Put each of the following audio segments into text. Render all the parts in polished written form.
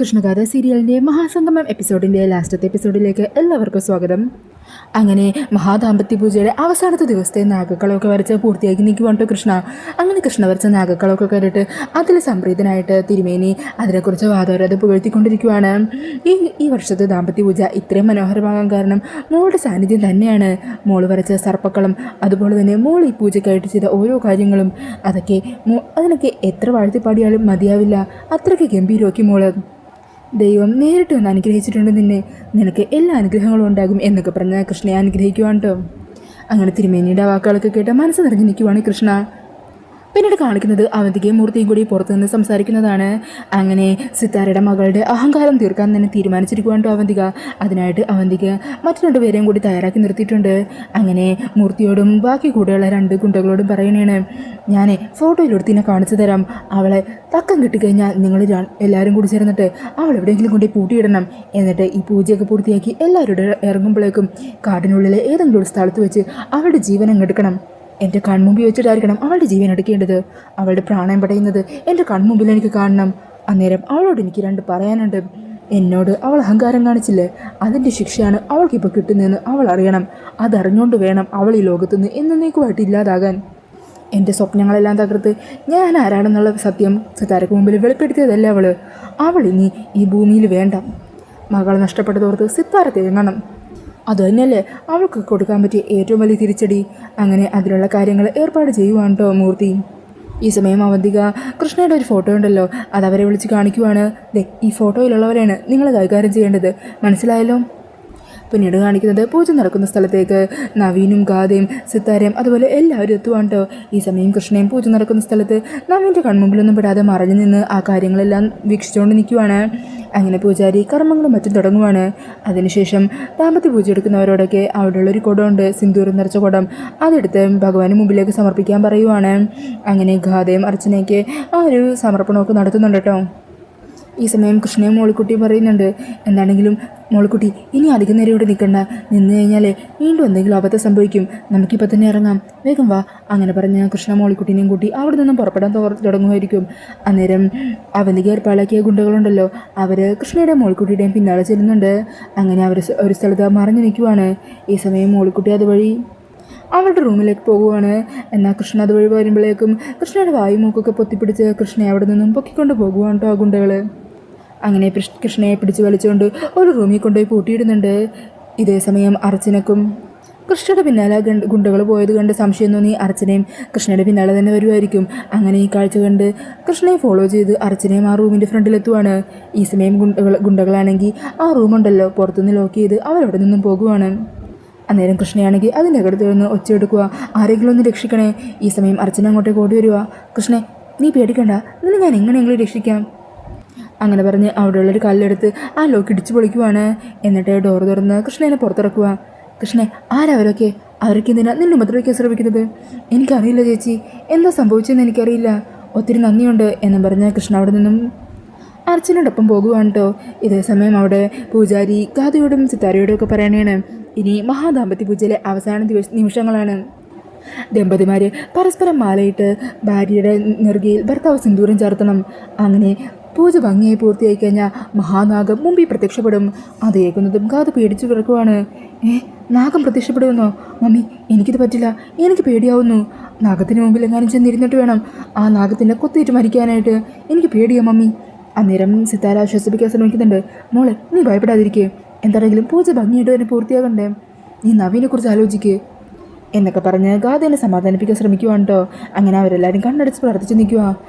കൃഷ്ണഗാഥ സീരിയലിൻ്റെ മഹാസംഗമം എപ്പിസോഡിൻ്റെ ലാസ്റ്റത്തെ എപ്പിസോഡിലേക്ക് എല്ലാവർക്കും സ്വാഗതം. അങ്ങനെ മഹാദാമ്പത്യ പൂജയുടെ അവസാനത്തെ ദിവസത്തെ നാഗക്കളൊക്കെ വരച്ച് പൂർത്തിയാക്കി നിൽക്കുവാണ് കൃഷ്ണ. അങ്ങനെ കൃഷ്ണ വരച്ച നാഗക്കളൊക്കെ കണ്ടിട്ട് അതിൽ സംപ്രീതനായിട്ട് തിരുമേനി അതിനെക്കുറിച്ച് വാദോരാതെ പുകഴ്ത്തിക്കൊണ്ടിരിക്കുവാണ്. ഈ വർഷത്തെ ദാമ്പത്യ പൂജ ഇത്രയും മനോഹരമാകാൻ കാരണം മോളുടെ സാന്നിധ്യം തന്നെയാണ്. മോള് വരച്ച സർപ്പക്കളം, അതുപോലെ തന്നെ മോൾ ഈ പൂജയ്ക്കായിട്ട് ചെയ്ത ഓരോ കാര്യങ്ങളും, അതിനൊക്കെ എത്ര വാഴ്ത്തിപ്പാടിയാലും മതിയാവില്ല. അത്രയ്ക്ക് ഗംഭീരമാക്കി മോള്. ദൈവം നേരിട്ട് വന്ന് അനുഗ്രഹിച്ചിട്ടുണ്ട് നിനക്ക് എല്ലാ അനുഗ്രഹങ്ങളും ഉണ്ടാകും എന്നൊക്കെ പറഞ്ഞ് കൃഷ്ണയെ അനുഗ്രഹിക്കുവാണ് കേട്ടോ. അങ്ങനെ തിരുമേനിയുടെ വാക്കുകളൊക്കെ കേട്ട് മനസ്സ് നിറഞ്ഞു നിൽക്കുവാണ് കൃഷ്ണ. പിന്നീട് കാണിക്കുന്നത് അവന്തികയും മൂർത്തിയും കൂടി പുറത്തുനിന്ന് സംസാരിക്കുന്നതാണ്. അങ്ങനെ സിത്താരയുടെ മകളുടെ അഹങ്കാരം തീർക്കാൻ തന്നെ തീരുമാനിച്ചിരിക്കുവാണ്ടോ അവന്തിക. അതിനായിട്ട് അവന്തിക മറ്റു രണ്ടുപേരെയും കൂടി തയ്യാറാക്കി നിർത്തിയിട്ടുണ്ട്. അങ്ങനെ മൂർത്തിയോടും ബാക്കി കൂടെയുള്ള രണ്ട് ഗുണ്ടകളോടും പറയണേണ്, ഞാൻ ഫോട്ടോയിലെടുത്തിനെ കാണിച്ചു തരാം. അവളെ തക്കം കിട്ടിക്കഴിഞ്ഞാൽ നിങ്ങൾ എല്ലാവരും കൂടി ചേർന്നിട്ട് അവൾ എവിടെയെങ്കിലും കൊണ്ടേ പൂട്ടിയിടണം. എന്നിട്ട് ഈ പൂജയൊക്കെ പൂർത്തിയാക്കി എല്ലാവരുടെ ഇറങ്ങുമ്പോഴേക്കും കാടിനുള്ളിലെ ഏതെങ്കിലും ഒരു സ്ഥലത്ത് വെച്ച് അവളുടെ ജീവനം എടുക്കണം. എൻ്റെ കൺമുമ്പിൽ വെച്ചിട്ടായിരിക്കണം അവളുടെ ജീവൻ എടുക്കേണ്ടത്. അവളുടെ പ്രാണയം പടയുന്നത് എൻ്റെ കൺമുമ്പിൽ എനിക്ക് കാണണം. അന്നേരം അവളോട് എനിക്ക് രണ്ട് പറയാനുണ്ട്. എന്നോട് അവൾ അഹങ്കാരം കാണിച്ചില്ലേ, അതിൻ്റെ ശിക്ഷയാണ് അവൾക്കിപ്പോൾ കിട്ടുന്നതെന്ന് അവൾ അറിയണം. അതറിഞ്ഞുകൊണ്ട് വേണം അവൾ ഈ ലോകത്തുനിന്ന് എന്നേക്കുമായിട്ട് ഇല്ലാതാകാൻ. എൻ്റെ സ്വപ്നങ്ങളെല്ലാം തകർത്ത് ഞാൻ ആരാണെന്നുള്ള സത്യം സിത്താരക്ക് മുമ്പിൽ വെളിപ്പെടുത്തിയതല്ലേ അവൾ ഇനി ഈ ഭൂമിയിൽ വേണ്ട. മകളെ നഷ്ടപ്പെട്ടതോർത്ത് സിത്താര തേങ്ങണം. അതുതന്നെയല്ലേ അവൾക്ക് കൊടുക്കാൻ പറ്റിയ ഏറ്റവും വലിയ തിരിച്ചടി. അങ്ങനെ അതിലുള്ള കാര്യങ്ങൾ ഏർപ്പാട് ചെയ്യുവാണ് കേട്ടോ മൂർത്തി. ഈ സമയം അവന്തിക കൃഷ്ണയുടെ ഒരു ഫോട്ടോ ഉണ്ടല്ലോ, അതവരെ വിളിച്ച് കാണിക്കുവാണ്. ഈ ഫോട്ടോയിലുള്ളവരെയാണ് നിങ്ങൾ കൈകാര്യം ചെയ്യേണ്ടത്, മനസ്സിലായല്ലോ. പിന്നീട് കാണിക്കുന്നത് പൂജ നടക്കുന്ന സ്ഥലത്തേക്ക് നവീനും ഗാഥയും സിത്താരയും അതുപോലെ എല്ലാവരും എത്തുവാണ് കേട്ടോ. ഈ സമയം കൃഷ്ണയും പൂജ നടക്കുന്ന സ്ഥലത്ത് നവീൻ്റെ കൺമുമ്പിലൊന്നും പെടാതെ മറഞ്ഞു നിന്ന് ആ കാര്യങ്ങളെല്ലാം വീക്ഷിച്ചുകൊണ്ട് നിൽക്കുവാണ്. അങ്ങനെ പൂജാരി കർമ്മങ്ങളും മറ്റും തുടങ്ങുവാണ്. അതിനുശേഷം ദാമ്പത്യ പൂജ എടുക്കുന്നവരോടൊക്കെ അവിടെയുള്ളൊരു കുടമുണ്ട്, സിന്ദൂരം നിറച്ച കുടം, അതെടുത്ത് ഭഗവാന് മുമ്പിലേക്ക് സമർപ്പിക്കാൻ പറയുവാണ്. അങ്ങനെ ഗാഥയും അർച്ചനയ്ക്ക് ആ ഒരു സമർപ്പണമൊക്കെ നടത്തുന്നുണ്ട് കേട്ടോ. ഈ സമയം കൃഷ്ണയും മോളിക്കുട്ടിയും പറയുന്നുണ്ട്, എന്താണെങ്കിലും മോളിക്കുട്ടി ഇനി അധികം നേരം ഇവിടെ നിൽക്കണ്ട, നിന്ന് കഴിഞ്ഞാൽ വീണ്ടും എന്തെങ്കിലും അബദ്ധം സംഭവിക്കും, നമുക്കിപ്പോൾ തന്നെ ഇറങ്ങാം, വേഗം വാ. അങ്ങനെ പറഞ്ഞ് കൃഷ്ണ മോളിക്കുട്ടീനെയും കൂട്ടി അവിടെ നിന്നും പുറപ്പെടാൻ തുടങ്ങുമായിരിക്കും. അന്നേരം അവന്തിക ഏർപ്പാടാക്കിയ ഗുണ്ടകളുണ്ടല്ലോ, അവർ കൃഷ്ണയുടെ മോളിക്കുട്ടിയുടെയും പിന്നാലെ ചെല്ലുന്നുണ്ട്. അങ്ങനെ അവർ ഒരു സ്ഥലത്ത് മറഞ്ഞു നിൽക്കുവാണ്. ഈ സമയം മോളിക്കുട്ടി അതുവഴി അവളുടെ റൂമിലേക്ക് പോകുവാണ്. എന്നാൽ കൃഷ്ണ അതുവഴി വരുമ്പോഴേക്കും കൃഷ്ണയുടെ വായു മൂക്കൊക്കെ പൊത്തിപ്പിടിച്ച് കൃഷ്ണയെ അവിടെ നിന്നും പൊക്കിക്കൊണ്ട് പോകുവാണ് കേട്ടോ ആ ഗുണ്ടകൾ. അങ്ങനെ കൃഷ്ണയെ പിടിച്ച് വലിച്ചുകൊണ്ട് ഒരു റൂമിൽ കൊണ്ടുപോയി പൂട്ടിയിടുന്നുണ്ട്. ഇതേ സമയം അർച്ചനക്കും കൃഷ്ണയുടെ പിന്നാലെ ഗുണ്ടകൾ പോയത് കണ്ട് സംശയം തോന്നി അർച്ചനയും കൃഷ്ണയുടെ പിന്നാലെ തന്നെ വരുമായിരിക്കും. അങ്ങനെ ഈ കാഴ്ച കണ്ട് കൃഷ്ണയെ ഫോളോ ചെയ്ത് അർച്ചനയും ആ റൂമിൻ്റെ ഫ്രണ്ടിലെത്തുവാണ്. ഈ സമയം ഗുണ്ടകളാണെങ്കിൽ ആ റൂമുണ്ടല്ലോ പുറത്തുനിന്ന് ലോക്ക് ചെയ്ത് അവരവിടെ നിന്നും പോകുവാണ്. അന്നേരം കൃഷ്ണയാണെങ്കിൽ അതിൻ്റെ അകത്ത് നിന്ന് ഒച്ചയെടുക്കുക, ആരെങ്കിലും ഒന്ന് രക്ഷിക്കണേ. ഈ സമയം അർച്ചന അങ്ങോട്ടേക്ക് ഓടി വരിക. കൃഷ്ണേ നീ പേടിക്കണ്ട, നിന്നെ ഞാൻ എങ്ങനെയെങ്കിലും രക്ഷിക്കാം. അങ്ങനെ പറഞ്ഞ് അവിടെയുള്ളൊരു കല്ലെടുത്ത് ആ ലോക്ക് ഇടിച്ചു പൊളിക്കുവാണ്. എന്നിട്ട് ഡോർ തുറന്ന് കൃഷ്ണനെ പുറത്തിറക്കുക. കൃഷ്ണേ ആരവരൊക്കെ എന്തിനാ നിന്നെ ഉപദ്രവിക്കാൻ ശ്രമിക്കുന്നത്? എനിക്കറിയില്ല ചേച്ചി, എന്താ സംഭവിച്ചതെന്ന് എനിക്കറിയില്ല, ഒത്തിരി നന്ദിയുണ്ട് എന്നും പറഞ്ഞ് കൃഷ്ണ അവിടെ നിന്നും അർച്ചനയോടൊപ്പം പോകുവാണ് കേട്ടോ. ഇതേ സമയം അവിടെ പൂജാരി ഗാഥയോടും സിത്താരയോടും ഒക്കെ പറയണേണ്, ഇനി മഹാദാമ്പത്യ പൂജയിലെ അവസാന നിമിഷങ്ങളാണ്. ദമ്പതിമാർ പരസ്പരം മാലയിട്ട് ഭാര്യയുടെ നെറുകയിൽ ഭർത്താവ് സിന്ദൂരം ചേർത്തണം. അങ്ങനെ പൂജ ഭംഗിയായി പൂർത്തിയായി കഴിഞ്ഞാൽ മഹാനാഗം മുമ്പിൽ പ്രത്യക്ഷപ്പെടും. അത് കേൾക്കുന്നതും ഗാഥ പേടിച്ചു കിടക്കുവാണ്. നാഗം പ്രത്യക്ഷപ്പെടുമെന്നോ? മമ്മി എനിക്കിത് പറ്റില്ല, എനിക്ക് പേടിയാവുന്നു. നാഗത്തിന് മുമ്പിൽ എങ്ങാനും ചെന്നിരുന്നിട്ട് വേണം ആ നാഗത്തിൻ്റെ കൊത്തിയിട്ട് മരിക്കാനായിട്ട്, എനിക്ക് പേടിയാ മമ്മി. അന്നേരം സിത്താര ആശ്വസിപ്പിക്കാൻ ശ്രമിക്കുന്നുണ്ട്. മോളെ നീ ഭയപ്പെടാതിരിക്കുക, എന്താണെങ്കിലും പൂജ ഭംഗിയായിട്ട് തന്നെ പൂർത്തിയാകണ്ടേ, നീ നവീനെക്കുറിച്ച് ആലോചിക്കുക എന്നൊക്കെ പറഞ്ഞ് ഗാഥേനെ സമാധാനിപ്പിക്കാൻ ശ്രമിക്കുവാണ് കേട്ടോ. അങ്ങനെ അവരെല്ലാവരും കണ്ണടച്ച് പ്രാർത്ഥിച്ച് നിൽക്കുക.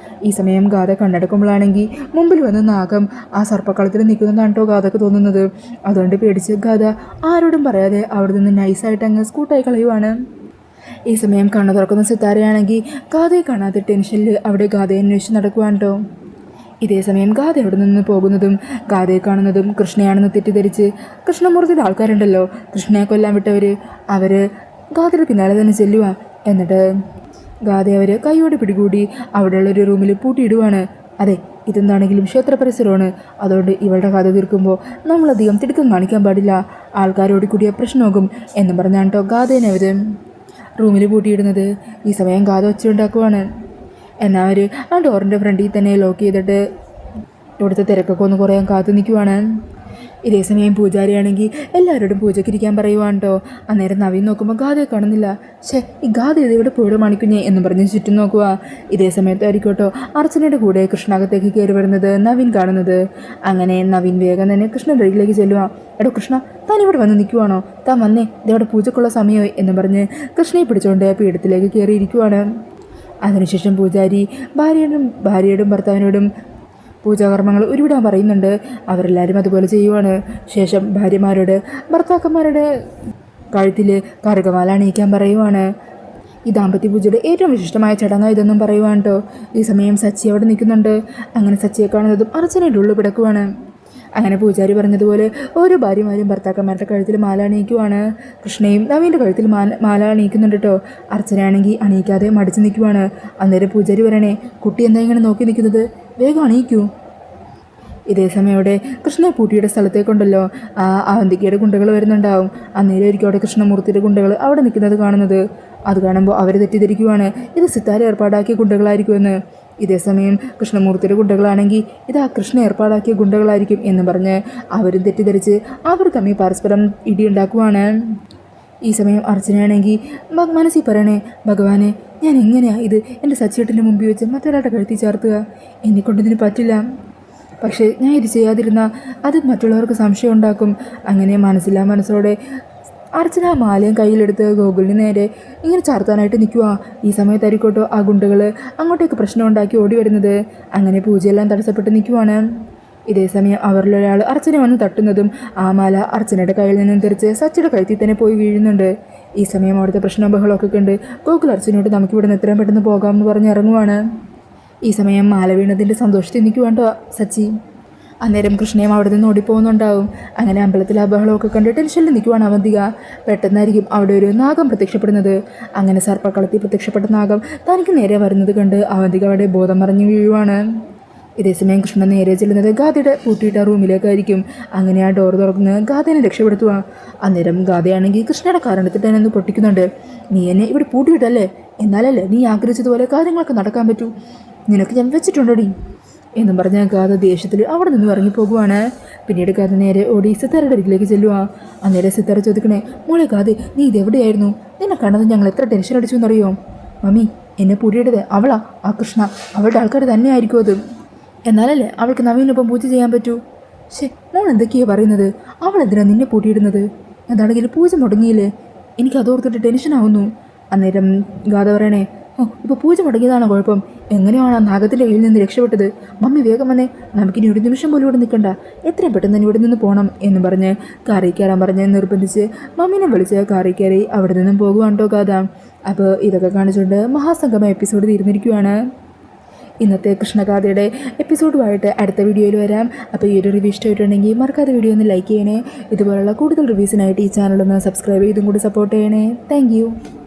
ഈ സമയം ഗാഥ കണ്ണടക്കുമ്പോഴാണെങ്കിൽ മുമ്പിൽ വന്ന് നാഗം ആ സർപ്പക്കളത്തിൽ നിൽക്കുന്നതാണ് കേട്ടോ ഗാഥക്ക് തോന്നുന്നത്. അതുകൊണ്ട് പേടിച്ച് ഗാഥ ആരോടും പറയാതെ അവിടെ നിന്ന് നൈസായിട്ട് അങ്ങ് സ്കൂട്ടായി കളയുവാണ്. ഈ സമയം കണ്ണു തുറക്കുന്ന സിത്താരയാണെങ്കിൽ ഗാഥയെ കാണാതെ ടെൻഷനിൽ അവിടെ ഗാഥയെ അന്വേഷിച്ച് നടക്കുവാണ് കേട്ടോ. ഇതേ സമയം ഗാഥ അവിടെ നിന്ന് പോകുന്നതും ഗാഥയെ കാണുന്നതും കൃഷ്ണയാണെന്ന് തെറ്റിദ്ധരിച്ച് കൃഷ്ണമൂർത്തിയുടെ ആൾക്കാരുണ്ടല്ലോ, കൃഷ്ണയെ കൊല്ലാൻ വിട്ടവർ, അവർ ഗാഥയുടെ പിന്നാലെ തന്നെ ചെല്ലുക. എന്നിട്ട് ഗാഥയെ അവർ കൈയോടെ പിടികൂടി അവിടെയുള്ളൊരു റൂമിൽ പൂട്ടിയിടുവാണ്. അതെ ഇതെന്താണെങ്കിലും ക്ഷേത്ര പരിസരമാണ്, അതുകൊണ്ട് ഇവളുടെ കഥ തീർക്കുമ്പോൾ നമ്മളധികം തിടുക്കം കാണിക്കാൻ പാടില്ല, ആൾക്കാരോട് കൂടിയ പ്രശ്നമാകും എന്നും പറഞ്ഞാണ് കേട്ടോ ഗാഥേനെ അവർ റൂമിൽ പൂട്ടിയിടുന്നത്. ഈ സമയം ഗാഥ ഒച്ചയുണ്ടാക്കുവാണ്. എന്നാൽ അവർ ആ ഡോറിൻ്റെ ഫ്രണ്ടിൽ തന്നെ ലോക്ക് ചെയ്തിട്ട് ഇവിടുത്തെ തിരക്കൊക്കെ ഒന്ന് കുറയാൻ കാത്തു നിൽക്കുവാണ്. ഇതേ സമയം പൂജാരിയാണെങ്കിൽ എല്ലാവരോടും പൂജയ്ക്ക് ഇരിക്കാൻ പറയുവാണ് കേട്ടോ. അന്നേരം നവീൻ നോക്കുമ്പോൾ ഗാഥയെ കാണുന്നില്ല. ഈ ഗാഥ ഇത് ഇവിടെ പോയിട്ട് മണിക്കുഞ്ഞേ എന്ന് പറഞ്ഞ് ചുറ്റും നോക്കുക. ഇതേ സമയത്തായിരിക്കും കേട്ടോ അർച്ചനയുടെ കൂടെ കൃഷ്ണാകത്തേക്ക് കയറി വരുന്നത് നവീൻ കാണുന്നത്. അങ്ങനെ നവീൻ വേഗം തന്നെ കൃഷ്ണൻ്റെ അരികിലേക്ക് ചെല്ലുക. എടോ കൃഷ്ണ, താൻ ഇവിടെ വന്ന് നിൽക്കുവാണോ? താൻ വന്നേ, ഇതവിടെ പൂജക്കുള്ള സമയമായി എന്ന് പറഞ്ഞ് കൃഷ്ണയെ പിടിച്ചുകൊണ്ട് പീഠത്തിലേക്ക് കയറിയിരിക്കുവാണ്. അതിനുശേഷം പൂജാരി ഭാര്യയോടും ഭർത്താവിനോടും പൂജാകർമ്മങ്ങൾ ഉരുവിടാൻ പറയുന്നുണ്ട്. അവരെല്ലാവരും അതുപോലെ ചെയ്യുവാണ്. ശേഷം ഭാര്യമാരോട് ഭർത്താക്കന്മാരുടെ കഴുത്തിൽ കറുകമാല അണിയിക്കാൻ പറയുവാണ്. ഈ ദാമ്പത്യ പൂജയുടെ ഏറ്റവും വിശിഷ്ടമായ ചടങ്ങ് ഇതെന്നും പറയുവാണ് കേട്ടോ. ഈ സമയം സച്ചി അവിടെ നിൽക്കുന്നുണ്ട്. അങ്ങനെ സച്ചിയെ കാണുന്നതും അർച്ചനയുടെ ഉള്ളിൽ പിടക്കുവാണ്. അങ്ങനെ പൂജാരി പറഞ്ഞതുപോലെ ഓരോ ഭാര്യമാരും ഭർത്താക്കന്മാരുടെ കഴുത്തിൽ മാല അണിയിക്കുവാണ്. കൃഷ്ണയും നവീൻ്റെ കഴുത്തിൽ മാല അണിയിക്കുന്നുണ്ട് കേട്ടോ. അർച്ചനയാണെങ്കിൽ അണിയിക്കാതെ മടിച്ചു നിൽക്കുവാണ്. അന്നേരം പൂജാരി പറയണേ, കുട്ടി എന്താ ഇങ്ങനെ നോക്കി നിൽക്കുന്നത്, വേഗം അണിയിക്കൂ. ഇതേ സമയം അവിടെ കൃഷ്ണപൂട്ടിയുടെ സ്ഥലത്തേക്കുണ്ടല്ലോ അവന്തികയുടെ ഗുണ്ടകൾ വരുന്നുണ്ടാവും. അന്നേരം ഒരിക്കലും അവിടെ കൃഷ്ണമൂർത്തിയുടെ ഗുണ്ടകൾ അവിടെ നിൽക്കുന്നത് കാണുന്നത്. അത് കാണുമ്പോൾ അവർ തെറ്റിദ്ധരിക്കുവാണ് ഇത് സിത്താര ഏർപ്പാടാക്കിയ ഗുണ്ടകളായിരിക്കുമെന്ന്. ഇതേ സമയം കൃഷ്ണമൂർത്തിയുടെ ഗുണ്ടകളാണെങ്കിൽ ഇതാ കൃഷ്ണ ഏർപ്പാടാക്കിയ ഗുണ്ടകളായിരിക്കും എന്ന് പറഞ്ഞ് അവരും തെറ്റിദ്ധരിച്ച് അവർ തമ്മിൽ പരസ്പരം ഇടിയുണ്ടാക്കുവാണ്. ഈ സമയം അർച്ചനയാണെങ്കിൽ മനസ്സിൽ പറയണേ, ഭഗവാനെ, ഞാൻ എങ്ങനെയാണ് ഇത് എൻ്റെ സച്ചിയേട്ടൻ്റെ മുമ്പിൽ വെച്ച് മറ്റൊരാളുടെ കഴുത്തി ചേർത്തുക? എന്നെക്കൊണ്ടിതിന് പറ്റില്ല. പക്ഷേ ഞാൻ ഇത് ചെയ്യാതിരുന്നാൽ അത് മറ്റുള്ളവർക്ക് സംശയം ഉണ്ടാക്കും. അങ്ങനെ മനസ്സോടെ അർച്ചന മാലയും കയ്യിലെടുത്ത് ഗോകുലിന് നേരെ ഇങ്ങനെ ചാർത്താനായിട്ട് നിൽക്കുക. ഈ സമയത്തായിരിക്കോട്ടോ ആ ഗുണ്ടകൾ അങ്ങോട്ടേക്ക് പ്രശ്നം ഉണ്ടാക്കി ഓടി വരുന്നത്. അങ്ങനെ പൂജയെല്ലാം തടസ്സപ്പെട്ട് നിൽക്കുവാണ്. ഇതേ സമയം അവരിലൊരാൾ അർച്ചന വന്ന് തട്ടുന്നതും ആ മാല അർച്ചനയുടെ കയ്യിൽ നിന്നും തെറിച്ച് സച്ചിയുടെ കഴുത്തിൽ തന്നെ പോയി വീഴുന്നുണ്ട്. ഈ സമയം അവിടുത്തെ പ്രശ്നം ബഹളമൊക്കെ കണ്ട് ഗോകുൽ അർച്ചനയോട് നമുക്കിവിടെ നിന്ന് എത്രയും പെട്ടെന്ന് പോകാമെന്ന് പറഞ്ഞ് ഇറങ്ങുവാണ്. ഈ സമയം മാല വീണതിൻ്റെ സന്തോഷത്തിൽ നിൽക്കുവാണ്ടോ സച്ചി. അന്നേരം കൃഷ്ണയും അവിടെ നിന്ന് ഓടിപ്പോകുന്നുണ്ടാവും. അങ്ങനെ അമ്പലത്തിൽ ആ ബഹളമൊക്കെ കണ്ട് ടെൻഷനിൽ നിൽക്കുവാണ് അവന്തിക. പെട്ടെന്നായിരിക്കും അവിടെ ഒരു നാഗം പ്രത്യക്ഷപ്പെടുന്നത്. അങ്ങനെ സർപ്പക്കളത്തിൽ പ്രത്യക്ഷപ്പെട്ട നാഗം തനിക്ക് നേരെ വരുന്നത് കണ്ട് അവന്തിക അവിടെ ബോധം മറിഞ്ഞ് വീഴുവാണ്. ഇതേസമയം കൃഷ്ണൻ നേരെ ചെല്ലുന്നത് ഗാഥയുടെ പൂട്ടിയിട്ട റൂമിലേക്കായിരിക്കും. അങ്ങനെ ആ ഡോർ തുറന്ന് ഗാഥേനെ രക്ഷപ്പെടുത്തുക. അന്നേരം ഗാഥയാണെങ്കിൽ കൃഷ്ണയുടെ കാരണത്തിൽ തന്നെ ഒന്ന് പൊട്ടിക്കുന്നുണ്ട്. നീ എന്നെ ഇവിടെ പൂട്ടിയിട്ടല്ലേ, എന്നാലല്ലേ നീ ആഗ്രഹിച്ചതുപോലെ കാര്യങ്ങളൊക്കെ നടക്കാൻ പറ്റൂ, നിനക്ക് ഞാൻ വെച്ചിട്ടുണ്ടോടി എന്നും പറഞ്ഞ ഗാഥ ദേഷ്യത്തിൽ അവിടെ നിന്ന് ഇറങ്ങിപ്പോകുവാണ്. പിന്നീട് ഗാഥ നേരെ ഓടി സിത്താരയുടെ അരികിലേക്ക് ചെല്ലുക. അന്നേരം സിത്താര ചോദിക്കണേ, മോളെ ഗാഥ, നീ ഇതെവിടെയായിരുന്നു? നിന്നെ കണ്ടത് ഞങ്ങൾ എത്ര ടെൻഷൻ അടിച്ചു എന്നറിയോ? മമ്മി, എന്നെ പൂട്ടിയിട്ടത് അവളാ, ആ കൃഷ്ണ, അവളുടെ ആൾക്കാർ തന്നെ ആയിരിക്കും അത്. എന്നാലല്ലേ അവൾക്ക് നവീനൊപ്പം പൂജ ചെയ്യാൻ പറ്റൂ. മോൾ എന്തൊക്കെയാണ് പറയുന്നത്? അവൾ എന്തിനാ നിന്നെ പൂട്ടിയിടുന്നത്? എന്താണെങ്കിൽ പൂജ മുടങ്ങിയില്ലേ? എനിക്ക് അതോർത്തിട്ട് ടെൻഷനാവുന്നു. അന്നേരം ഗാഥ പറയണേ, ഇപ്പോൾ പൂജ മുടങ്ങിയതാണോ കുഴപ്പം? എങ്ങനെയാണ് ആ നാഗത്തിൻ്റെ കയ്യിൽ നിന്ന് രക്ഷപ്പെട്ടത്? മമ്മി വേഗം വന്നേ, നമുക്കിനി ഒരു നിമിഷം പോലും ഇവിടെ നിൽക്കണ്ട, എത്രയും പെട്ടെന്ന് തന്നെ ഇവിടെ നിന്ന് പോകണം എന്ന് പറഞ്ഞ് കാറിൽ കയറാൻ പറഞ്ഞ് നിർബന്ധിച്ച് മമ്മീനെ വിളിച്ച് കാറിൽ കയറി അവിടെ നിന്നും പോകുവാണ്ടോ ഗാഥ. അപ്പോൾ ഇതൊക്കെ കാണിച്ചുകൊണ്ട് മഹാസംഗമ എപ്പിസോഡ് തീർന്നിരിക്കുകയാണ്. ഇന്നത്തെ കൃഷ്ണഗാഥയുടെ എപ്പിസോഡുമായിട്ട് അടുത്ത വീഡിയോയിൽ വരാം. അപ്പോൾ ഈ ഒരു റിവ്യൂ ഇഷ്ടമായിട്ടുണ്ടെങ്കിൽ മറക്കാതെ വീഡിയോ ഒന്ന് ലൈക്ക് ചെയ്യണേ. ഇതുപോലുള്ള കൂടുതൽ റിവ്യൂസിനായിട്ട് ഈ ചാനലൊന്ന് സബ്സ്ക്രൈബ് ചെയ്തും കൂടി സപ്പോർട്ട് ചെയ്യണേ. താങ്ക്